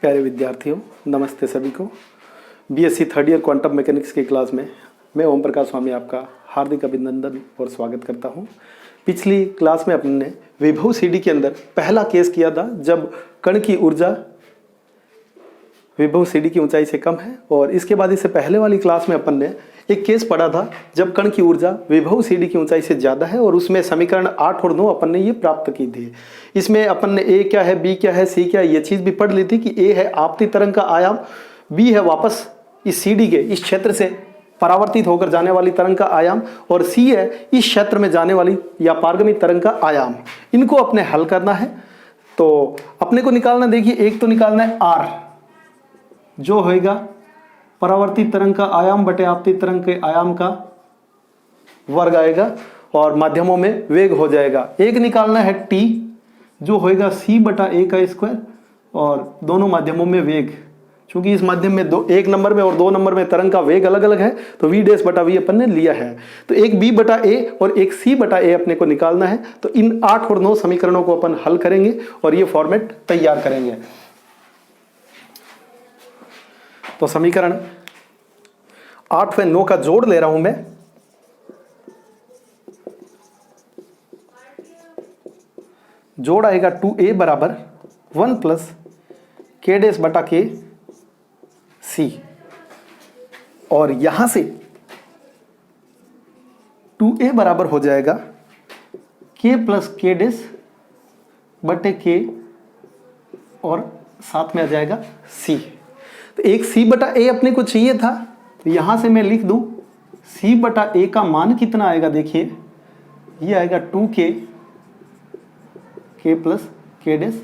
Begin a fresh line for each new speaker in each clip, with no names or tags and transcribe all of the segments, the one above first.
प्यारे विद्यार्थियों, नमस्ते सभी को। BSc third year quantum mechanics की क्लास में मैं ओम प्रकाश स्वामी आपका हार्दिक अभिनंदन और स्वागत करता हूं। पिछली क्लास में अपन ने विभव सीडी के अंदर पहला केस किया था जब कण की ऊर्जा विभव सीडी की ऊंचाई से कम है, और इसके बाद इससे पहले वाली क्लास में अपन ने एक केस पढ़ा था जब कण की ऊर्जा विभव सीडी की ऊंचाई से ज़्यादा है, और उसमें समीकरण 8 और 9 अपन ने ये प्राप्त की थी। इसमें अपन ने ए क्या है, बी क्या है, सी क्या है, ये चीज़ भी पढ़ ली थी कि ए है आपती तरंग का आयाम, बी है वापस इस सीडी के इस क्षेत्र से परावर्तित होकर जाने वाली तरंग का आयाम, और सी है इस क्षेत्र में जाने वाली या पारगमित तरंग का आयाम। इनको अपने हल करना है। तो अपने को निकालना, देखिए एक तो निकालना है आर, जो होएगा परावर्तित तरंग का आयाम बटे आपतित तरंग के आयाम का वर्ग आएगा, और माध्यमों में वेग हो जाएगा। एक निकालना है टी, जो होएगा सी बटा ए का स्क्वायर, और दोनों माध्यमों में वेग, क्योंकि इस माध्यम में एक नंबर में और 2 नंबर में तरंग का वेग अलग अलग है, तो वी डैश बटा वी अपन ने लिया है। तो एक बी बटा ए और एक सी बटा ए अपने को निकालना है। तो इन 8 और 9 समीकरणों को अपन हल करेंगे और ये फॉर्मेट तैयार करेंगे। तो समीकरण 8 व 9 का जोड़ ले रहा हूं मैं। जोड़ आएगा 2a बराबर 1 प्लस के डैश बटा के सी, और यहां से 2a बराबर हो जाएगा k प्लस के डैश बटे के, और साथ में आ जाएगा c। तो एक c बटा a अपने को चाहिए था, तो यहां से मैं लिख दूं c बटा a का मान कितना आएगा। देखिए ये आएगा 2k प्लस के डैश।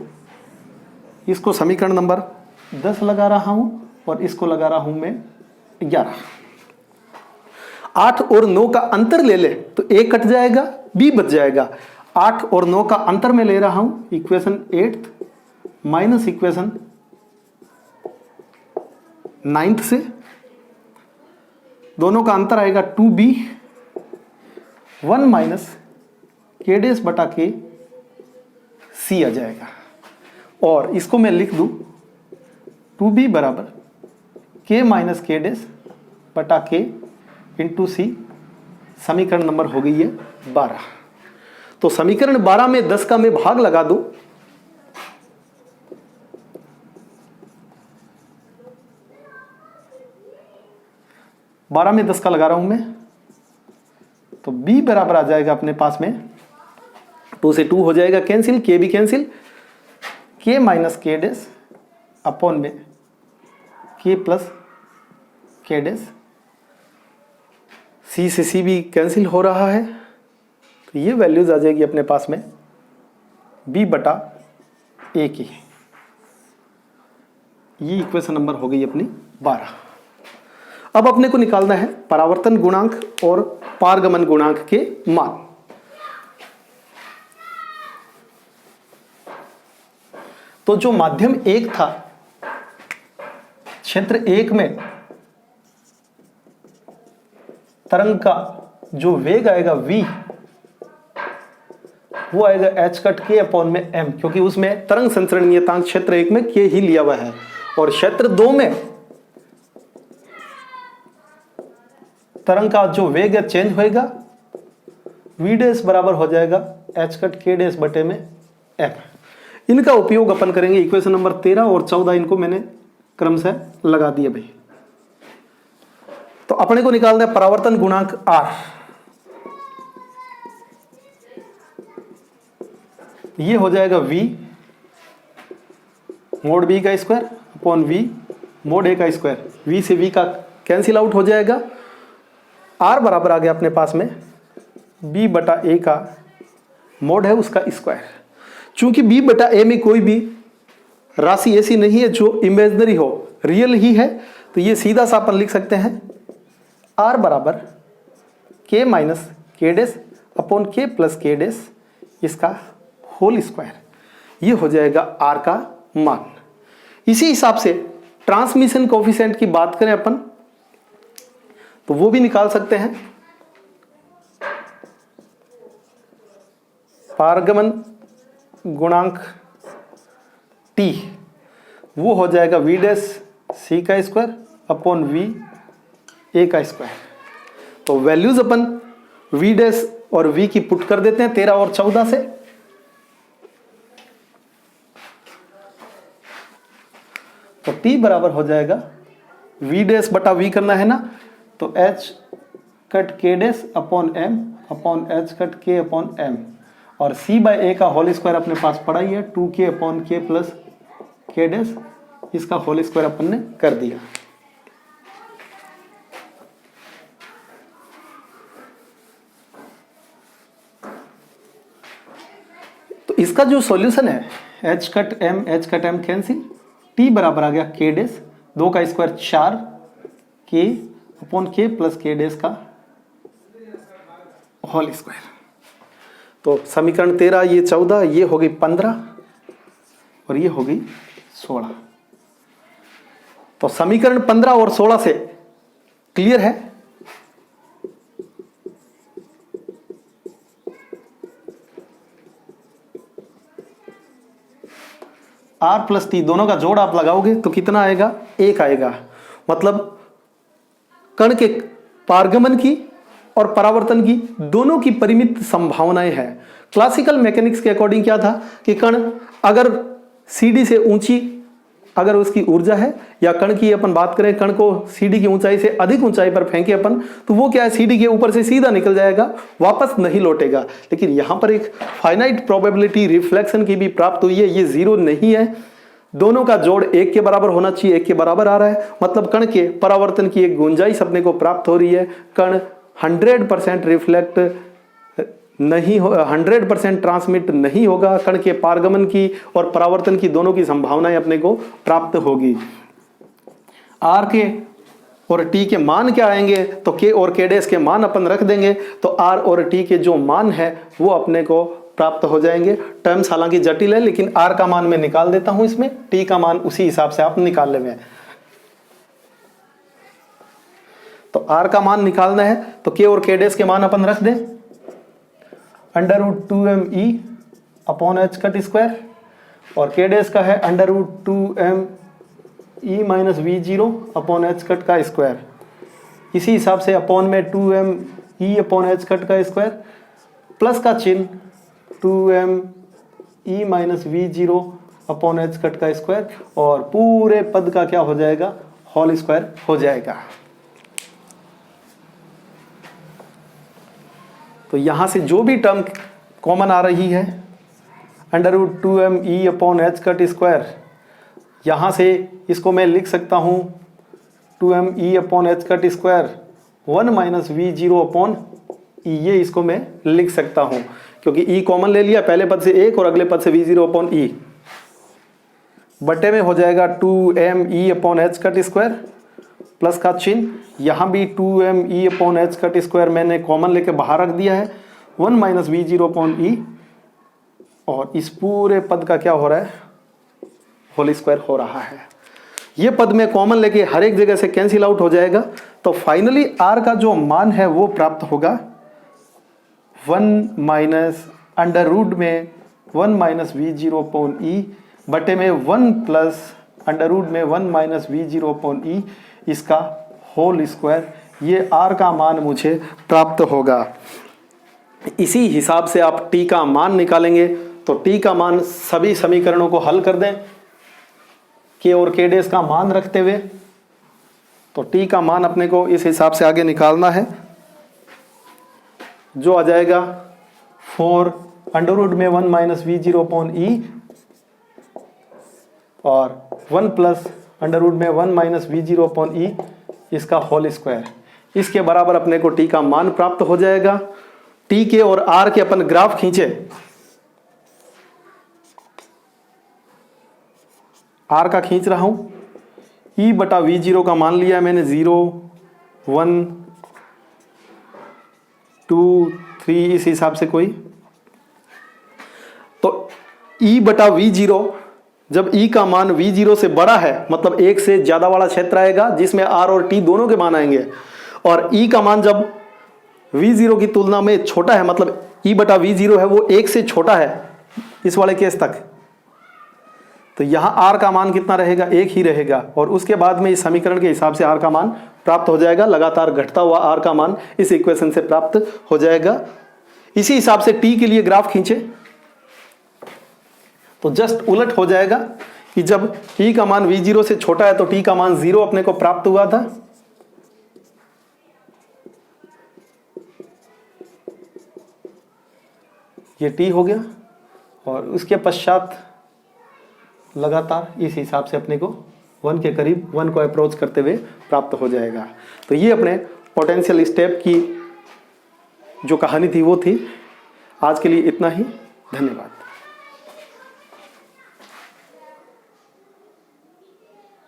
इसको समीकरण नंबर 10 लगा रहा हूं और इसको लगा रहा हूं मैं 11। 8 और 9 का अंतर ले ले तो a कट जाएगा, b बच जाएगा। 8 और 9 का अंतर में ले रहा हूं इक्वेशन 8 माइनस इक्वेशन 9 से, दोनों का अंतर आएगा 2b 1 माइनस के डैश बटा के सी आ जाएगा, और इसको मैं लिख दूं 2b बराबर k माइनस के डैश बटा के इंटू सी। समीकरण नंबर हो गई है 12। तो समीकरण 12 में 10 का मैं भाग लगा दूं, बारह में 10 का लगा रहा हूं मैं, तो b बराबर आ जाएगा अपने पास में 2 से 2 हो जाएगा कैंसिल, k भी कैंसिल, k माइनस के डैश अपॉन में k प्लस के डैश, c से c भी कैंसिल हो रहा है, तो ये वैल्यूज आ जाएगी अपने पास में b बटा a की। ये इक्वेशन नंबर हो गई अपनी 12। अब अपने को निकालना है परावर्तन गुणांक और पारगमन गुणांक के मान। तो जो माध्यम 1 था, क्षेत्र 1 में तरंग का जो वेग आएगा v, वो आएगा h कट k अपॉन में m, क्योंकि उसमें तरंग संचरण नियतांक क्षेत्र 1 में k ही लिया हुआ है, और क्षेत्र 2 में तरंग का जो वेग है चेंज होएगा, v डैश बराबर हो जाएगा h कट k डैश बटे में m। इनका उपयोग अपन करेंगे इक्वेशन नंबर 13 और 14, इनको मैंने क्रमशः लगा दिया भाई। तो अपने को निकालना है परावर्तन गुणांक r। ये हो जाएगा v मोड b का square upon v mode a का स्क्वायर। v से v का कैंसिल आउट हो जाएगा, r बराबर आ गया अपने पास में b बटा a का मोड है उसका स्क्वायर। चूंकि b बटा a में कोई भी राशि ऐसी नहीं है जो इमेजिनरी हो, रियल ही है, तो ये सीधा सा अपन लिख सकते हैं r बराबर k माइनस के डैश अपॉन k प्लस के डैश, इसका होल स्क्वायर। ये हो जाएगा r का मान। इसी हिसाब से ट्रांसमिशन कोफिशिएंट की बात करें अपन, तो वो भी निकाल सकते हैं। पारगमन गुणांक T, वो हो जाएगा वी डैश सी का स्क्वायर अपॉन वी ए का स्क्वायर। तो वैल्यूज अपन वी डैश और वी की पुट कर देते हैं 13 और 14 से। तो टी बराबर हो जाएगा वी डैश बटा वी करना है ना, तो H cut K dash upon M upon H cut K upon M, और सी बाय ए का होल स्क्वायर अपने पास पड़ा ही है 2k अपॉन के प्लस के डैश, इसका होल स्क्वायर अपन ने कर दिया। तो इसका जो सॉल्यूशन है H cut M cancel, T बराबर आ गया के डैश 2 का स्क्वायर 4 के अपॉन के प्लस के डैश का होल स्क्वायर। तो समीकरण 13 ये 14, ये हो गई 15 और ये हो गई 16। तो समीकरण 15 और 16 से क्लियर है। आर प्लस टी दोनों का जोड़ आप लगाओगे तो कितना आएगा? 1 आएगा। मतलब कण के पारगमन की और परावर्तन की दोनों की परिमित संभावनाएं हैं। क्लासिकल मैकेनिक्स के अकॉर्डिंग क्या था कि कण अगर सीडी से ऊंची अगर उसकी ऊर्जा है, या कण की अपन बात करें कण को सीडी की ऊंचाई से अधिक ऊंचाई पर फेंके अपन, तो वो क्या है सीडी के ऊपर से सीधा निकल जाएगा, वापस नहीं लौटेगा। लेकिन यहां पर एक फाइनाइट प्रोबेबिलिटी रिफ्लेक्शन की भी प्राप्त हुई है, ये जीरो नहीं है। दोनों का जोड़ 1 के बराबर होना चाहिए, 1 के बराबर आ रहा है, मतलब कण के परावर्तन की एक गुंजाइश अपने को प्राप्त हो रही है। कण 100% रिफ्लेक्ट नहीं हो, 100% ट्रांसमिट नहीं होगा। कण के पारगमन की और परावर्तन की दोनों की संभावनाएं अपने को प्राप्त होगी। आर के और टी के मान क्या आएंगे? तो के और के डैश के मान अपन रख देंगे, तो आर और टी के जो मान है वो अपने को प्राप्त हो जाएंगे। टर्म्स हालांकि जटिल है, लेकिन आर का मान मैं निकाल देता हूं इसमें, टी का मान उसी हिसाब से आप निकाल लेंगे। तो आर का मान निकालना है तो के और के डैश के मान अपन रख दें, √2m e upon H cut square, और के डैश का है √2m e minus v0 upon H cut का स्क्वायर। इसी हिसाब से अपॉन में 2m e upon H cut का स्क्वायर, प्लस का चिन्ह 2m e minus v0 upon H cut का स्क्वायर, और पूरे पद का क्या हो जाएगा? होल स्क्वायर हो जाएगा। तो यहां से जो भी टर्म कॉमन आ रही है √2m e upon H cut square, यहां से इसको मैं लिख सकता हूं 2m e upon H cut square 1 minus v0 upon e, ये इसको मैं लिख सकता हूं क्योंकि e कॉमन ले लिया, पहले पद से 1 और अगले पद से v0 अपॉन e, बटे में हो जाएगा 2m e upon H cut square, plus का चिन्ह, यहां भी 2m e upon H cut square मैंने कॉमन लेके बाहर रख दिया है, 1 माइनस v0 अपॉन e, और इस पूरे पद का क्या हो रहा है? होल स्क्वायर हो रहा है। ये पद में कॉमन लेके हर एक जगह से कैंसिल आउट हो जाएगा। तो फाइनली r का जो मान है वो प्राप्त होगा 1 माइनस अंडर रूट में 1 माइनस v0 अपॉन e बटे में 1 प्लस अंडर रूट में 1 माइनस v0 अपॉन e, इसका होल स्क्वायर। ये r का मान मुझे प्राप्त होगा। इसी हिसाब से आप t का मान निकालेंगे, तो t का मान सभी समीकरणों को हल कर दें k और k डैश का मान रखते हुए, तो t का मान अपने को इस हिसाब से आगे निकालना है, जो आ जाएगा 4 अंडर रूट में 1 माइनस v0 अपॉन e और 1 प्लस अंडर रूट में 1 माइनस v0 अपॉन e, इसका होल स्क्वायर। इसके बराबर अपने को t का मान प्राप्त हो जाएगा। t के और r के अपन ग्राफ खींचे, r का खींच रहा हूं, e बटा v0 का मान लिया मैंने 0 1 2 3, इस हिसाब से कोई, तो e बटा v0, जब e का मान v0 से बड़ा है मतलब 1 से ज्यादा वाला क्षेत्र आएगा जिसमें r और t दोनों के मान आएंगे, और e का मान जब v0 की तुलना में छोटा है मतलब e बटा v0 है वो 1 से छोटा है इस वाले केस तक, तो यहाँ आर का मान कितना रहेगा, एक ही रहेगा, और उसके बाद में इस समीकरण के हिसाब से आर का मान प्राप्त हो जाएगा। लगातार घटता हुआ आर का मान इस इक्वेशन से प्राप्त हो जाएगा। इसी हिसाब से टी के लिए ग्राफ खींचे तो जस्ट उलट हो जाएगा कि जब टी का मान v0 से छोटा है तो टी का मान 0 अपने को प्राप्त हुआ था। ये टी हो गया, और उसके पश्चात लगातार इस हिसाब से अपने को 1 के करीब 1 को अप्रोच करते हुए प्राप्त हो जाएगा। तो ये अपने पोटेंशियल स्टेप की जो कहानी थी वो थी। आज के लिए इतना ही, धन्यवाद।